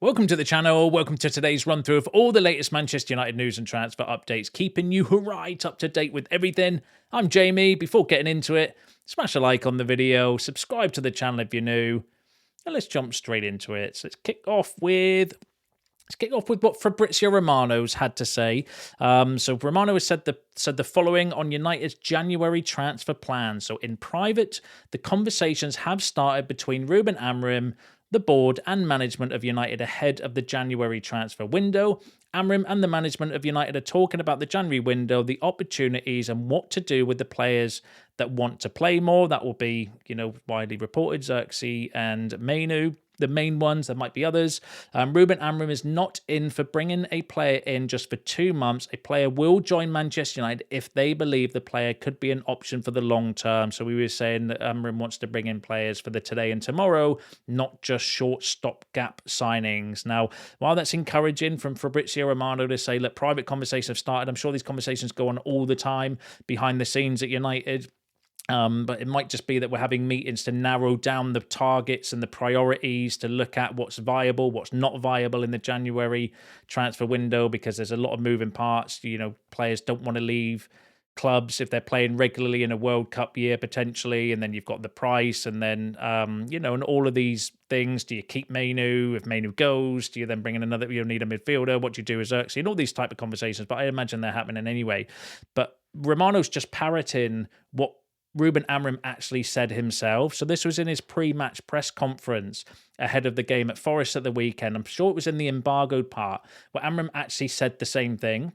Welcome to the channel, welcome to today's run through of all the latest Manchester United news and transfer updates, keeping you right up to date with everything. I'm Jamie. Before getting into it, smash a like on the video, subscribe to the channel if you're new, and let's jump straight into it. So let's kick off with what Fabrizio Romano's had to say. So Romano has said the following on United's January transfer plan. So in private, the conversations have started between Rúben Amorim, the board and management of United ahead of the January transfer window. Amorim and the management of United are talking about the January window, the opportunities and what to do with the players that want to play more. That will be, widely reported, Zirkzee and Mainoo. The main ones, there might be others. Rúben Amorim is not in for bringing a player in just for 2 months. A player will join Manchester United if they believe the player could be an option for the long term. So we were saying that Amorim wants to bring in players for the today and tomorrow, not just short stopgap signings. Now, while that's encouraging from Fabrizio Romano to say, look, private conversations have started. I'm sure these conversations go on all the time behind the scenes at United. But it might just be that we're having meetings to narrow down the targets and the priorities to look at what's viable, what's not viable in the January transfer window, because there's a lot of moving parts. Players don't want to leave clubs if they're playing regularly in a World Cup year potentially, and then you've got the price, and then and all of these things. Do you keep Mainoo? If Mainoo goes, do you then bring in another? You need a midfielder. What do you do with Zirkzee? And all these type of conversations. But I imagine they're happening anyway. But Romano's just parroting what Rúben Amorim actually said himself. So this was in his pre-match press conference ahead of the game at Forest at the weekend. I'm sure it was in the embargoed part where Amorim actually said the same thing,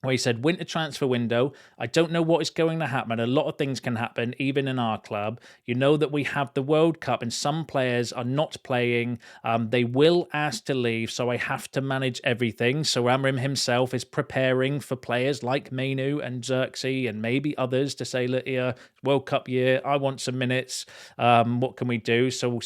where he said, winter transfer window, I don't know what is going to happen. A lot of things can happen, even in our club. You know that we have the World Cup and some players are not playing. They will ask to leave, so I have to manage everything. So Amorim himself is preparing for players like Mainoo and Zirkzee and maybe others to say, look, here, World Cup year, I want some minutes. What can we do? So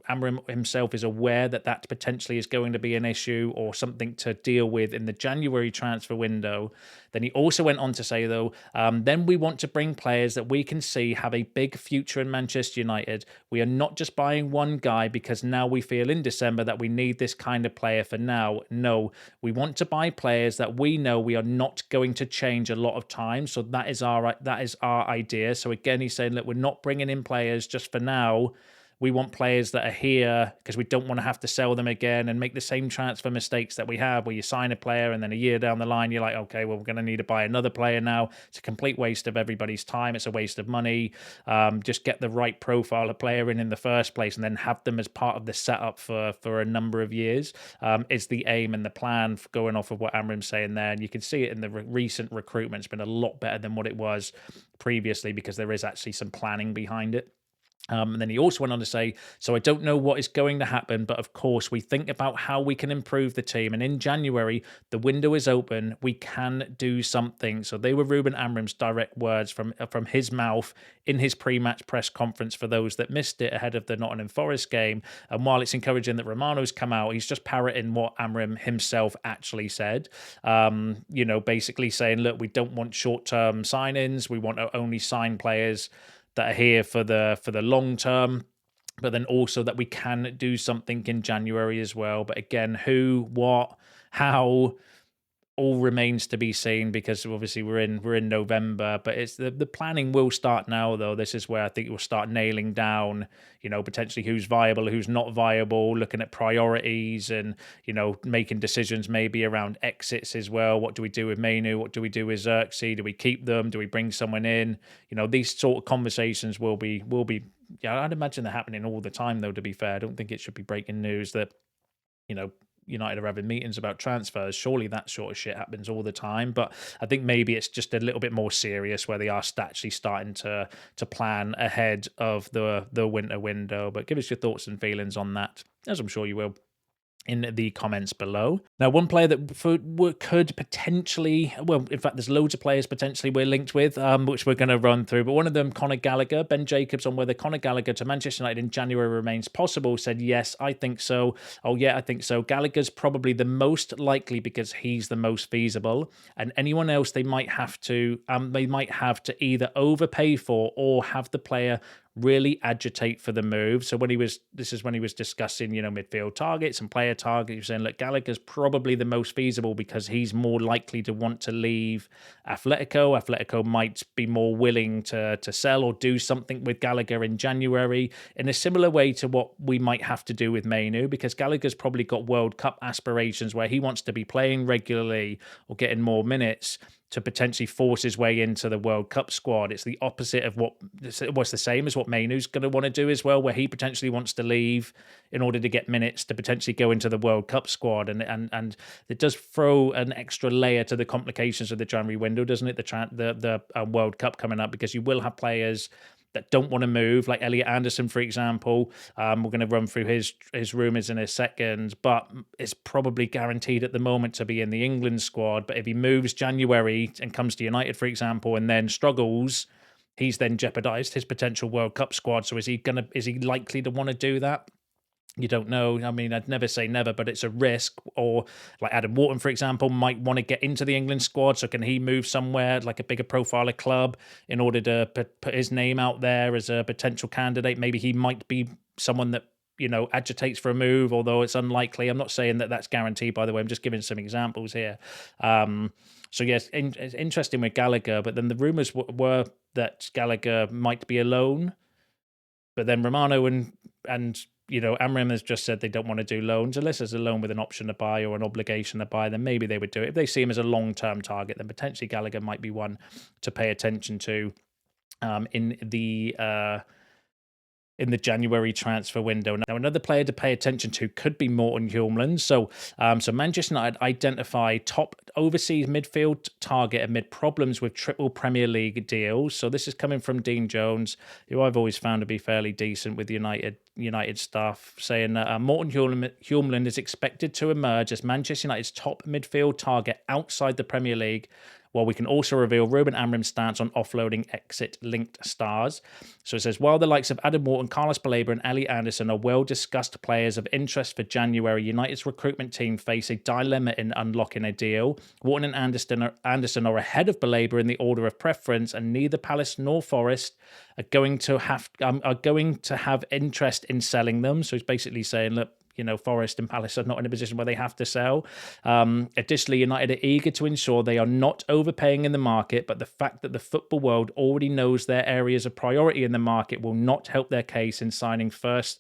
Amorim himself is aware that that potentially is going to be an issue or something to deal with in the January transfer window. Then he also went on to say, though, then we want to bring players that we can see have a big future in Manchester United. We are not just buying one guy because now we feel in December that we need this kind of player for now. No, we want to buy players that we know we are not going to change a lot of time. So that is our idea. So again, he's saying that we're not bringing in players just for now. We want players that are here because we don't want to have to sell them again and make the same transfer mistakes that we have, where you sign a player and then a year down the line, you're like, okay, well, we're going to need to buy another player now. It's a complete waste of everybody's time. It's a waste of money. Just get the right profile of player in the first place and then have them as part of the setup for a number of years is the aim and the plan for going off of what Amorim's saying there. And you can see it in the recent recruitment. It's been a lot better than what it was previously because there is actually some planning behind it. And then he also went on to say, so I don't know what is going to happen, but of course we think about how we can improve the team. And in January, the window is open. We can do something. So they were Rúben Amorim's direct words from his mouth in his pre-match press conference for those that missed it ahead of the Nottingham Forest game. And while it's encouraging that Romano's come out, he's just parroting what Amorim himself actually said. Basically saying, look, we don't want short-term signings. We want to only sign players that are here for the long term, but then also that we can do something in January as well. But again, who, what, how, all remains to be seen because obviously we're in November, but it's the planning will start now though. This is where I think we'll start nailing down, potentially who's viable, who's not viable, looking at priorities and, making decisions maybe around exits as well. What do we do with Mainoo? What do we do with Zirkzee? Do we keep them? Do we bring someone in? These sort of conversations will be, yeah, I'd imagine they're happening all the time though, to be fair. I don't think it should be breaking news that, United are having meetings about transfers. Surely that sort of shit happens all the time. But I think maybe it's just a little bit more serious where they are actually starting to plan ahead of the winter window. But give us your thoughts and feelings on that, as I'm sure you will, in the comments below. Now, one player that could potentially, well, in fact, there's loads of players potentially we're linked with, which we're going to run through. But one of them, Conor Gallagher, Ben Jacobs, on whether Conor Gallagher to Manchester United in January remains possible, said, yes, I think so. Oh, yeah, I think so. Gallagher's probably the most likely because he's the most feasible. And anyone else they might have to either overpay for or have the player really agitate for the move. So this is when he was discussing, midfield targets and player targets. He was saying, look, Gallagher's probably the most feasible because he's more likely to want to leave Atletico. Atletico might be more willing to sell or do something with Gallagher in January in a similar way to what we might have to do with Mainoo, because Gallagher's probably got World Cup aspirations where he wants to be playing regularly or getting more minutes to potentially force his way into the World Cup squad. It's the opposite of what's the same as what Mainoo's going to want to do as well, where he potentially wants to leave in order to get minutes to potentially go into the World Cup squad. And it does throw an extra layer to the complications of the January window, doesn't it? The World Cup coming up, because you will have players that don't want to move, like Elliot Anderson, for example. We're going to run through his rumours in a second, but it's probably guaranteed at the moment to be in the England squad. But if he moves January and comes to United, for example, and then struggles, he's then jeopardised his potential World Cup squad. So is he likely to want to do that? You don't know. I mean, I'd never say never, but it's a risk. Or like Adam Wharton, for example, might want to get into the England squad. So can he move somewhere like a bigger profile club in order to put his name out there as a potential candidate? Maybe he might be someone that, agitates for a move, although it's unlikely. I'm not saying that that's guaranteed, by the way. I'm just giving some examples here. So yes, it's interesting with Gallagher, but then the rumours were that Gallagher might be a loan, but then Romano and Amorim has just said they don't want to do loans unless there's a loan with an option to buy or an obligation to buy. Then maybe they would do it. If they see him as a long-term target, then potentially Gallagher might be one to pay attention to in the January transfer window. Now, another player to pay attention to could be Morten Hjulmand. So Manchester United identify top overseas midfield target amid problems with triple Premier League deals. So this is coming from Dean Jones, who I've always found to be fairly decent with United staff, saying that Morten Hjulmand is expected to emerge as Manchester United's top midfield target outside the Premier League, while we can also reveal Rúben Amorim's stance on offloading exit-linked stars. So it says, while the likes of Adam Wharton, Carlos Baleba and Elliot Anderson are well-discussed players of interest for January, United's recruitment team face a dilemma in unlocking a deal. Wharton and Anderson are ahead of Baleba in the order of preference, and neither Palace nor Forest are going to have interest in selling them. So he's basically saying, look, Forest and Palace are not in a position where they have to sell. Additionally, United are eager to ensure they are not overpaying in the market, but the fact that the football world already knows their areas of priority in the market will not help their case in signing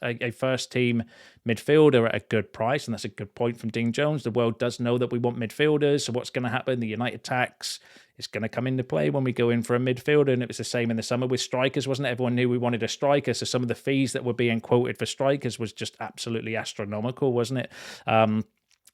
a first-team midfielder at a good price. And that's a good point from Dean Jones. The world does know that we want midfielders, so what's going to happen? The United tax is going to come into play when we go in for a midfielder, and it was the same in the summer with strikers, wasn't it? Everyone knew we wanted a striker, so some of the fees that were being quoted for strikers was just absolutely astronomical, wasn't it? And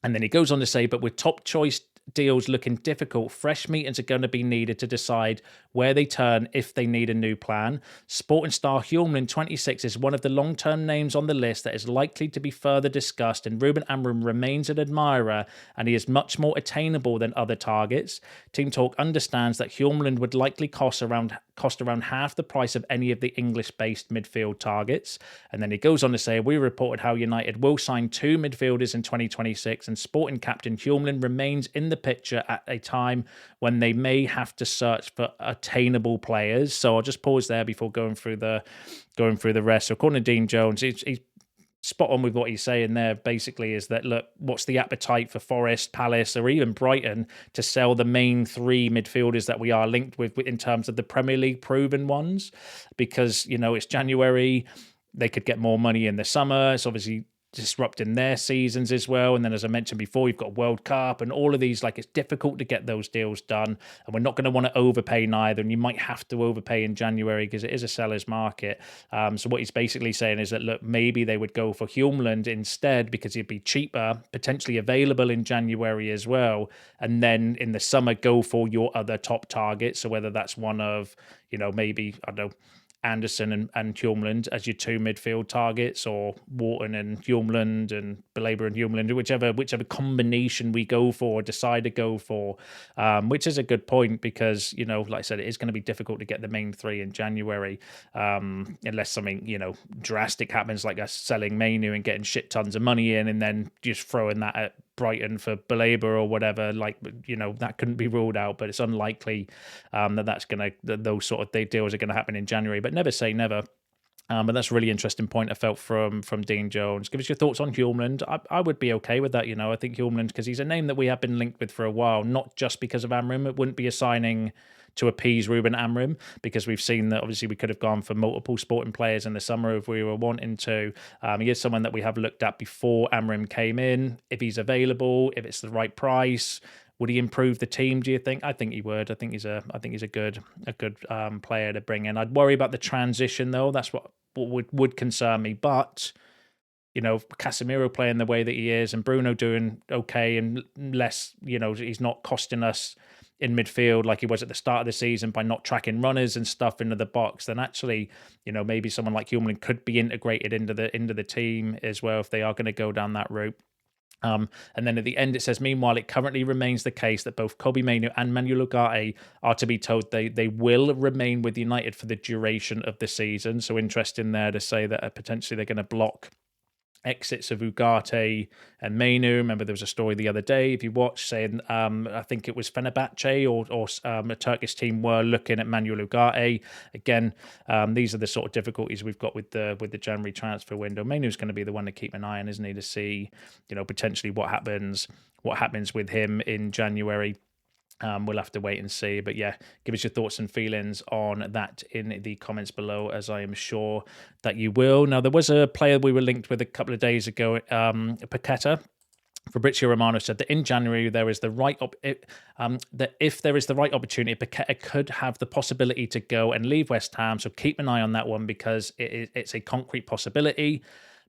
then he goes on to say, but with top choice deals looking difficult, fresh meetings are going to be needed to decide where they turn if they need a new plan. Sporting star Hjulmand, 26, is one of the long-term names on the list that is likely to be further discussed, and Rúben Amorim remains an admirer, and he is much more attainable than other targets. Team Talk understands that Hjulmand would likely cost around half the price of any of the English-based midfield targets. And then he goes on to say, we reported how United will sign 2 midfielders in 2026, and Sporting captain Hjulmand remains in the picture at a time when they may have to search for attainable players. So I'll just pause there before going through the rest. So according to Dean Jones, he's spot on with what he's saying there. Basically, is that, look, what's the appetite for Forest, Palace, or even Brighton to sell the main 3 midfielders that we are linked with in terms of the Premier League proven ones? Because it's January, they could get more money in the summer. It's obviously disrupting their seasons as well. And then, as I mentioned before, you've got World Cup and all of these, it's difficult to get those deals done. And we're not going to want to overpay neither. And you might have to overpay in January because it is a seller's market. So what he's basically saying is that, look, maybe they would go for Hjulmand instead because he'd be cheaper, potentially available in January as well. And then in the summer, go for your other top targets. So whether that's one of, maybe, I don't know, Anderson and Hjulmand as your 2 midfield targets, or Wharton and Hjulmand and Baleba and Hjulmand, whichever combination we go for or decide to go for, which is a good point because, like I said, it is going to be difficult to get the main 3 in January unless something, drastic happens like us selling Mainoo and getting shit tons of money in and then just throwing that at Brighton for Baleba or whatever, that couldn't be ruled out, but it's unlikely that those sort of deals are going to happen in January. But never say never. But that's a really interesting point I felt from Dean Jones. Give us your thoughts on Hjulmand. I would be okay with that. I think Hjulmand, because he's a name that we have been linked with for a while, not just because of Amorim. It wouldn't be a signing to appease Rúben Amorim, because we've seen that obviously we could have gone for multiple sporting players in the summer if we were wanting to. He is someone that we have looked at before Amorim came in. If he's available, if it's the right price, would he improve the team, do you think? I think he would. I think he's a good player to bring in. I'd worry about the transition though. That's what would concern me. But Casemiro playing the way that he is, and Bruno doing okay and less, he's not costing us in midfield like he was at the start of the season by not tracking runners and stuff into the box, then actually, maybe someone like Hjulmand could be integrated into the team as well if they are going to go down that route. And then at the end it says, meanwhile, it currently remains the case that both Kobbie Mainoo and Manuel Ugarte are to be told they will remain with United for the duration of the season. So interesting there to say that potentially they're going to block exits of Ugarte and Mainoo. Remember, there was a story the other day, if you watch, saying I think it was Fenerbahce or a Turkish team were looking at Manuel Ugarte. Again, these are the sort of difficulties we've got with the January transfer window. Mainoo's going to be the one to keep an eye on, isn't he, to see potentially what happens with him in January. We'll have to wait and see. But yeah, give us your thoughts and feelings on that in the comments below, as I am sure that you will. Now, there was a player we were linked with a couple of days ago, Paqueta. Fabrizio Romano said that in January there is that if there is the right opportunity, Paqueta could have the possibility to go and leave West Ham. So keep an eye on that one, because it's a concrete possibility.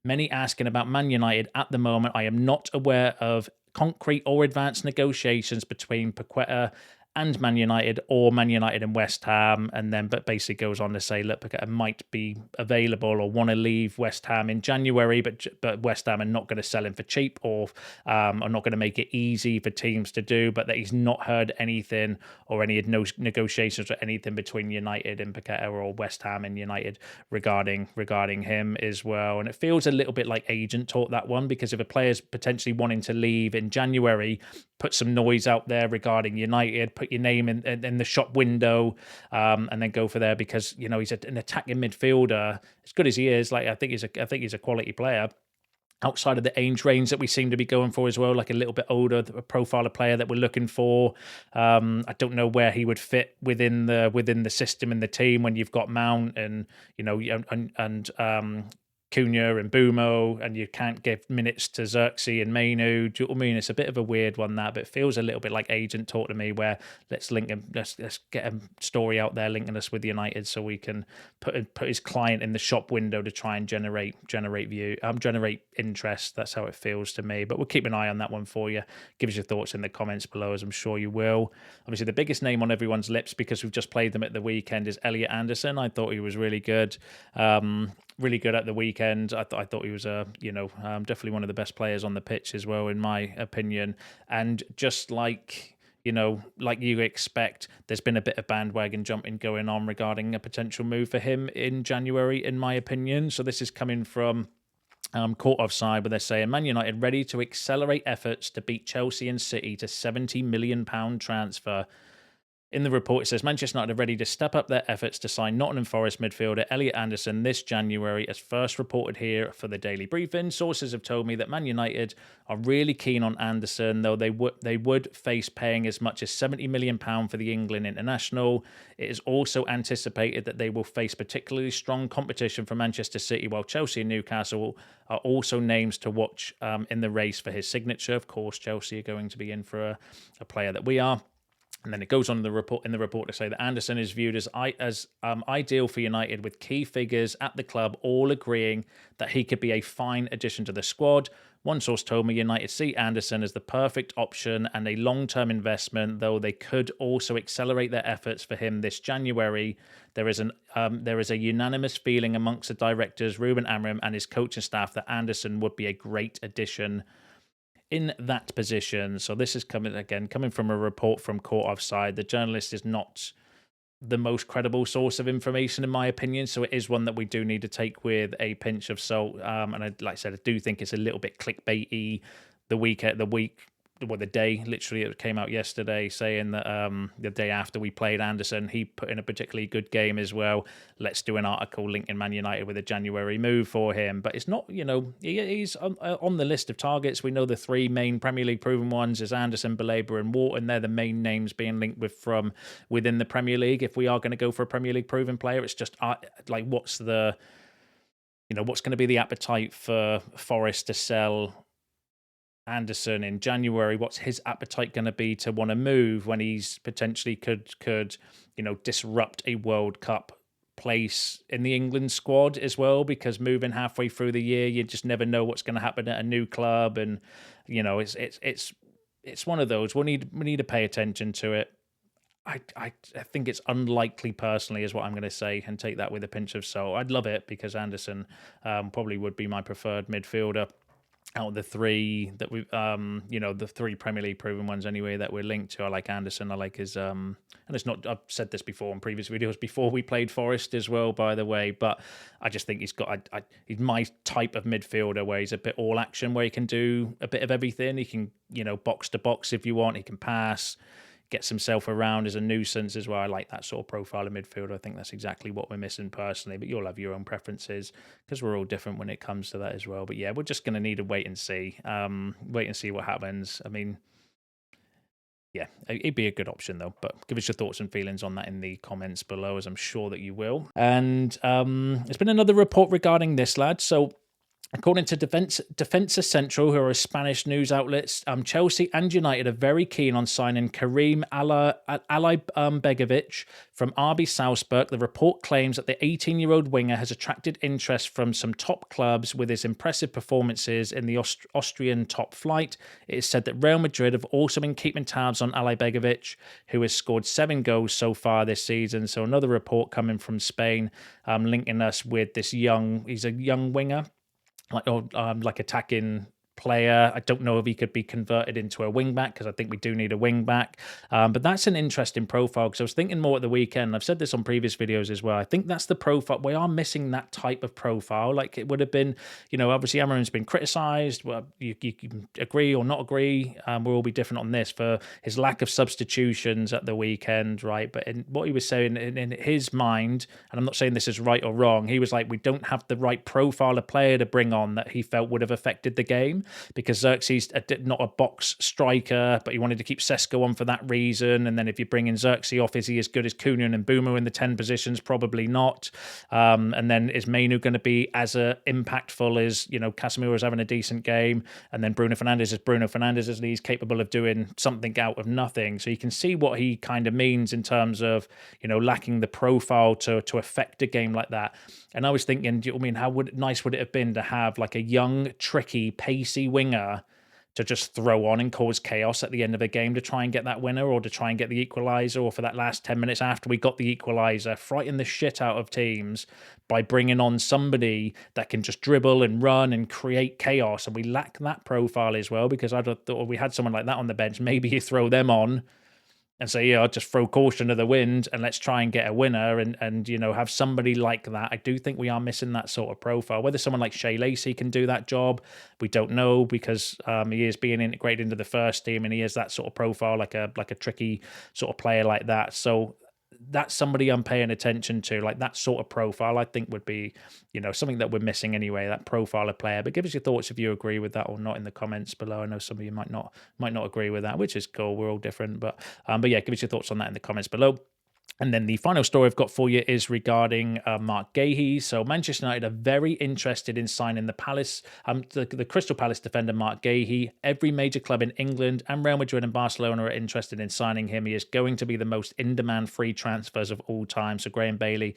Many asking about Man United at the moment. I am not aware of concrete or advanced negotiations between Paqueta and Man United, or Man United and West Ham, but basically goes on to say, look, Paqueta might be available or want to leave West Ham in January, but West Ham are not going to sell him for cheap, or are not going to make it easy for teams to do, but that he's not heard anything or any negotiations or anything between United and Paqueta, or West Ham and United regarding him as well. And it feels a little bit like agent talk, that one, because if a player's potentially wanting to leave in January, put some noise out there regarding United, put your name in the shop window, and then go for there, because he's an attacking midfielder. As good as he is, I think he's a quality player. Outside of the age range that we seem to be going for as well, like a little bit older profile of player that we're looking for. I don't know where he would fit within the system in the team when you've got Mount and Cunha and Bumo, and you can't give minutes to Zirkzee and Mainoo. Do you know what I mean? It's a bit of a weird one, that, but it feels a little bit like agent talk to me, where let's link him, let's get a story out there linking us with United, so we can put his client in the shop window to try and generate interest. That's how it feels to me. But we'll keep an eye on that one for you. Give us your thoughts in the comments below, as I'm sure you will. Obviously, the biggest name on everyone's lips, because we've just played them at the weekend, is Elliot Anderson. I thought he was really good. Really good at the weekend. I thought he was definitely one of the best players on the pitch as well, in my opinion. And just like you expect, there's been a bit of bandwagon jumping going on regarding a potential move for him in January, in my opinion. So this is coming from Caught Offside, where they're saying Man United ready to accelerate efforts to beat Chelsea and City to £70 million transfer. In the report, it says Manchester United are ready to step up their efforts to sign Nottingham Forest midfielder Elliot Anderson this January, as first reported here for the Daily Briefing. Sources have told me that Man United are really keen on Anderson, though they would face paying as much as £70 million for the England international. It is also anticipated that they will face particularly strong competition from Manchester City, while Chelsea and Newcastle are also names to watch in the race for his signature. Of course, Chelsea are going to be in for a player that we are. And then it goes on in the report to say that Anderson is viewed as ideal for United, with key figures at the club all agreeing that he could be a fine addition to the squad. One source told me United see Anderson as the perfect option and a long-term investment, though they could also accelerate their efforts for him this January. There is a unanimous feeling amongst the directors, Rúben Amorim and his coaching staff, that Anderson would be a great addition in that position. So this is coming from a report from Caught Offside. The journalist is not the most credible source of information, in my opinion, so it is one that we do need to take with a pinch of salt. And like I said, I do think it's a little bit clickbaity. The week the day, literally it came out yesterday, saying that the day after we played Anderson, he put in a particularly good game as well. Let's do an article linking Man United with a January move for him. But it's not, he's on the list of targets. We know the three main Premier League proven ones is Anderson, Baleba and Wharton. They're the main names being linked with from within the Premier League. If we are going to go for a Premier League proven player, it's just like, what's going to be the appetite for Forest to sell Anderson in January? What's his appetite going to be to want to move when he's potentially could disrupt a World Cup place in the England squad as well? Because moving halfway through the year, you just never know what's going to happen at a new club, and it's one of those. We need to pay attention to it. I think it's unlikely, personally, is what I'm going to say, and take that with a pinch of salt. I'd love it because Anderson probably would be my preferred midfielder out of the three that we, the three Premier League proven ones anyway that we're linked to. I like Anderson. I like his, and it's not, I've said this before in previous videos before we played Forest as well, by the way, but I just think he's got, he's my type of midfielder where he's a bit all action, where he can do a bit of everything. He can, box to box if you want. He can pass, gets himself around as a nuisance as well. I like that sort of profile of midfielder. I think that's exactly what we're missing personally, but you'll have your own preferences because we're all different when it comes to that as well. But yeah, we're just going to need to wait and see what happens. I mean, yeah, it'd be a good option though, but give us your thoughts and feelings on that in the comments below, as I'm sure that you will. And there's been another report regarding this, lad. So according to Defensa Central, who are Spanish news outlets, Chelsea and United are very keen on signing Karim Begovic from RB Salzburg. The report claims that the 18-year-old winger has attracted interest from some top clubs with his impressive performances in the Austrian top flight. It is said that Real Madrid have also been keeping tabs on Ali Begovic, who has scored 7 goals so far this season. So another report coming from Spain, linking us with this he's a young winger, like attacking player. I don't know if he could be converted into a wing back, because I think we do need a wing back. But that's an interesting profile, because I was thinking more at the weekend. I've said this on previous videos as well. I think that's the profile. We are missing that type of profile. Like it would have been, obviously Amorim's been criticised. Well, you can agree or not agree. We'll all be different on this for his lack of substitutions at the weekend, right? But in what he was saying in his mind, and I'm not saying this is right or wrong, he was like, we don't have the right profile of player to bring on that he felt would have affected the game, because Zirkzee's not a box striker, but he wanted to keep Sesko on for that reason. And then if you bring in Zirkzee off, is he as good as Cunha and Boomer in the 10 positions? Probably not. And then is Mainoo going to be as impactful as, Casemiro's having a decent game? And then Bruno Fernandes is Bruno Fernandes, as he's capable of doing something out of nothing. So you can see what he kind of means in terms of, lacking the profile to affect a game like that. And I was thinking, how nice would it have been to have like a young, tricky, pacey winger to just throw on and cause chaos at the end of a game to try and get that winner, or to try and get the equaliser, or for that last 10 minutes after we got the equaliser, frighten the shit out of teams by bringing on somebody that can just dribble and run and create chaos. And we lack that profile as well, because I thought we had someone like that on the bench. Maybe you throw them on and say, I'll just throw caution to the wind and let's try and get a winner, and have somebody like that. I do think we are missing that sort of profile. Whether someone like Shea Lacey can do that job, we don't know, because he is being integrated into the first team, and he has that sort of profile, like a tricky sort of player like that. So that's somebody I'm paying attention to. Like that sort of profile, I think would be, something that we're missing anyway, that profile of player. But give us your thoughts if you agree with that or not in the comments below. I know some of you might not agree with that, which is cool. We're all different, but yeah, give us your thoughts on that in the comments below. And then the final story I've got for you is regarding Marc Guehi. So Manchester United are very interested in signing the Crystal Palace defender Marc Guehi. Every major club in England and Real Madrid and Barcelona are interested in signing him. He is going to be the most in-demand free transfers of all time. So Graham Bailey,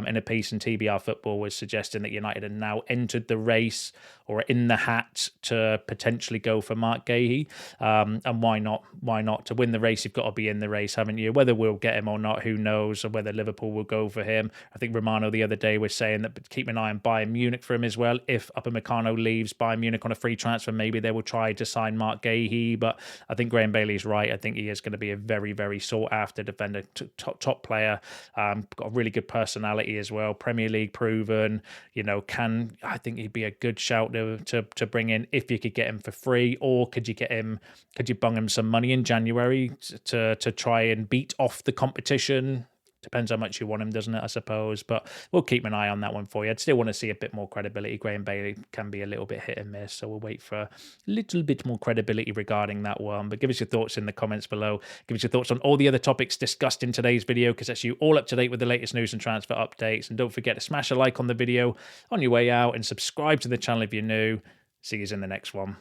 in a piece in TBR Football, was suggesting that United have now entered the race, or in the hat, to potentially go for Marc Guehi. And why not? Why not? To win the race, you've got to be in the race, haven't you? Whether we'll get him or not, who knows, or whether Liverpool will go for him. I think Romano the other day was saying that keep an eye on Bayern Munich for him as well. If Upamecano leaves Bayern Munich on a free transfer, maybe they will try to sign Marc Guehi. But I think Graham Bailey's right. I think he is going to be a very, very sought after defender, top player. Got a really good personality as well. Premier League proven. I think he'd be a good shout to bring in if you could get him for free, or could you bung him some money in January to try and beat off the competition? Depends how much you want him, doesn't it, I suppose? But we'll keep an eye on that one for you. I'd still want to see a bit more credibility. Graham Bailey can be a little bit hit and miss, so we'll wait for a little bit more credibility regarding that one. But give us your thoughts in the comments below. Give us your thoughts on all the other topics discussed in today's video, because that's you all up to date with the latest news and transfer updates. And don't forget to smash a like on the video on your way out and subscribe to the channel if you're new. See you in the next one.